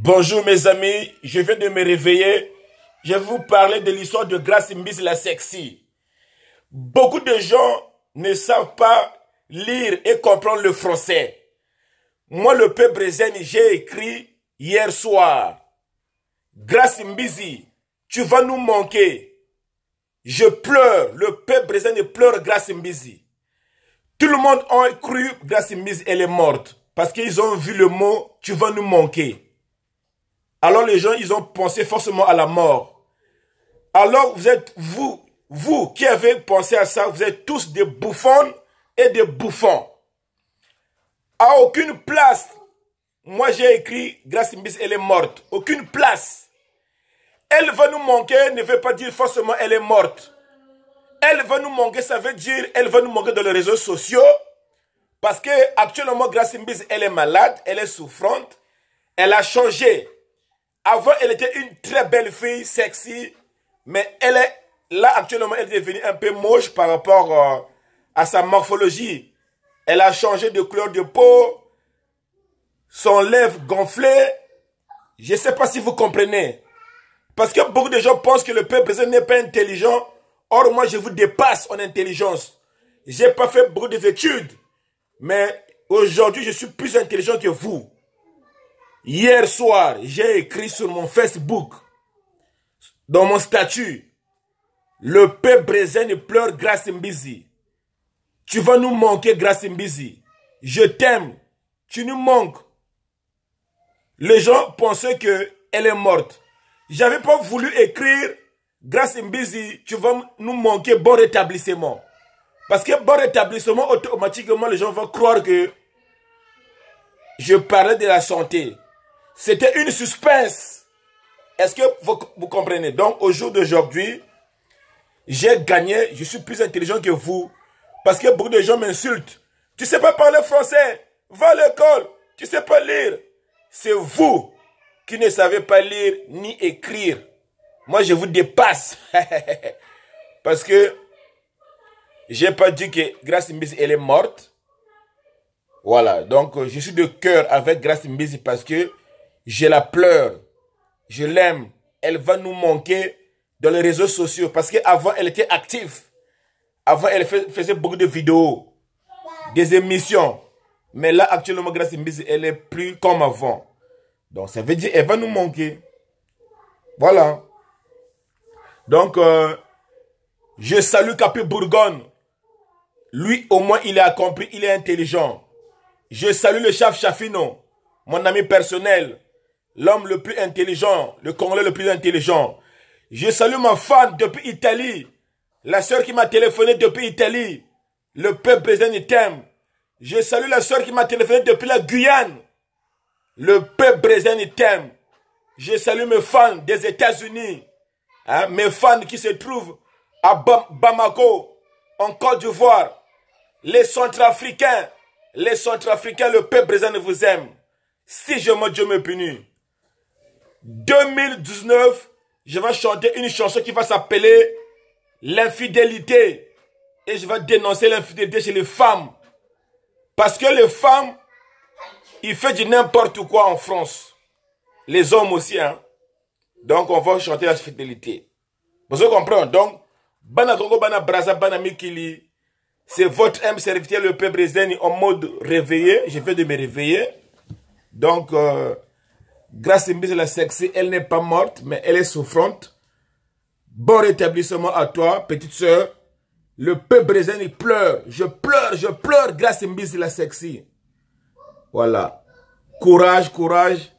Bonjour mes amis, je viens de me réveiller. Je vais vous parler de l'histoire de Grace Mbisi la sexy. Beaucoup de gens ne savent pas lire et comprendre le français. Moi, le peuple brésilien, j'ai écrit hier soir. Grace Mbisi, tu vas nous manquer. Je pleure, le peuple brésilien pleure Grace Mbisi. Tout le monde a cru que Grace Mbisi, elle est morte. Parce qu'ils ont vu le mot, tu vas nous manquer. Alors les gens, ils ont pensé forcément à la mort. Alors vous êtes, vous qui avez pensé à ça, vous êtes tous des bouffons et des bouffons. À aucune place, moi j'ai écrit, Grace Mbisi, elle est morte. Aucune place. Elle va nous manquer ne veut pas dire forcément elle est morte. Elle va nous manquer, ça veut dire elle va nous manquer dans les réseaux sociaux. Parce que actuellement, Grace Mbisi, elle est malade, elle est souffrante. Elle a changé. Avant, elle était une très belle fille, sexy, mais elle est, là, actuellement, elle est devenue un peu moche par rapport à sa morphologie. Elle a changé de couleur de peau, son lèvre gonflée. Je ne sais pas si vous comprenez. Parce que beaucoup de gens pensent que le peuple brésilien n'est pas intelligent. Or, moi, je vous dépasse en intelligence. Je n'ai pas fait beaucoup d'études, mais aujourd'hui, je suis plus intelligent que vous. Hier soir, j'ai écrit sur mon Facebook, dans mon statut, le peuple brésilien pleure Grace Mbisi. Tu vas nous manquer, Grace Mbisi. Je t'aime. Tu nous manques. Les gens pensaient qu'elle est morte. J'avais pas voulu écrire Grace Mbisi, tu vas nous manquer, bon rétablissement. Parce que bon rétablissement, automatiquement, les gens vont croire que je parlais de la santé. C'était une suspense. Est-ce que vous comprenez? Donc, au jour d'aujourd'hui, j'ai gagné. Je suis plus intelligent que vous. Parce que beaucoup de gens m'insultent. Tu sais pas parler français. Va à l'école. Tu sais pas lire. C'est vous qui ne savez pas lire ni écrire. Moi, je vous dépasse. Parce que j'ai pas dit que Grace Mbisi, elle est morte. Voilà. Donc, je suis de cœur avec Grace Mbisi parce que je la pleure. Je l'aime. Elle va nous manquer dans les réseaux sociaux. Parce qu'avant, elle était active. Avant, elle faisait beaucoup de vidéos. Des émissions. Mais là, actuellement, Grace Mbisi, elle est plus comme avant. Donc, ça veut dire qu'elle va nous manquer. Voilà. Donc, je salue Capé Bourgogne. Lui, au moins, il a compris. Il est intelligent. Je salue le chef Chafino. Mon ami personnel. L'homme le plus intelligent, le Congolais le plus intelligent. Je salue ma fan depuis Italie. La soeur qui m'a téléphoné depuis Italie. Le peuple brésilien t'aime. Je salue la soeur qui m'a téléphoné depuis la Guyane. Le peuple brésilien t'aime. Je salue mes fans des États-Unis. Hein, mes fans qui se trouvent à Bamako, en Côte d'Ivoire. Les Centrafricains. Les Centrafricains, le peuple brésilien vous aime. Si je me Dieu me punit. 2019, je vais chanter une chanson qui va s'appeler l'infidélité. Et je vais dénoncer l'infidélité chez les femmes. Parce que les femmes, ils font du n'importe quoi en France. Les hommes aussi, hein. Donc, on va chanter l'infidélité. Vous comprenez? Donc, Bana Congo, Bana Braza, Bana Mikili, c'est votre âme serviteur, le peuple brésilien, en mode réveillé. Je viens de me réveiller. Donc, Grace Mbisi la sexy, elle n'est pas morte, mais elle est souffrante. Bon rétablissement à toi, petite soeur. Le peuple brésilien, il pleure. Je pleure, Grace Mbisi la sexy. Voilà. Courage, courage.